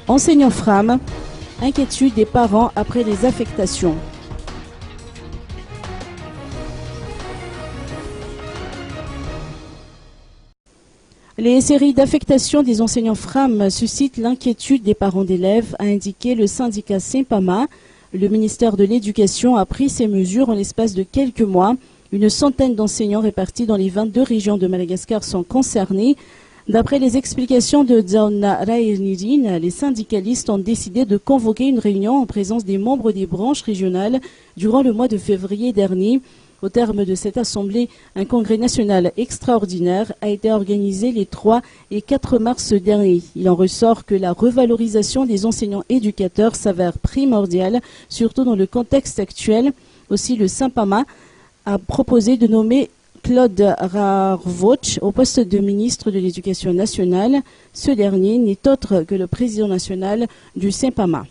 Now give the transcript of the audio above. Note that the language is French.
Enseignants FRAM, inquiétude des parents après les affectations. Les séries d'affectation des enseignants FRAM suscitent l'inquiétude des parents d'élèves, a indiqué le syndicat Simpama. Le ministère de l'Éducation a pris ces mesures en l'espace de quelques mois. Une centaine d'enseignants répartis dans les 22 régions de Madagascar sont concernés. D'après les explications de Dzaona Raïnirine, les syndicalistes ont décidé de convoquer une réunion en présence des membres des branches régionales durant le mois de février dernier. Au terme de cette assemblée, un congrès national extraordinaire a été organisé les 3 et 4 mars dernier. Il en ressort que la revalorisation des enseignants éducateurs s'avère primordiale, surtout dans le contexte actuel. Aussi, le Simpama a proposé de nommer Claude Rarvoch au poste de ministre de l'Éducation nationale. Ce dernier n'est autre que le président national du Simpama.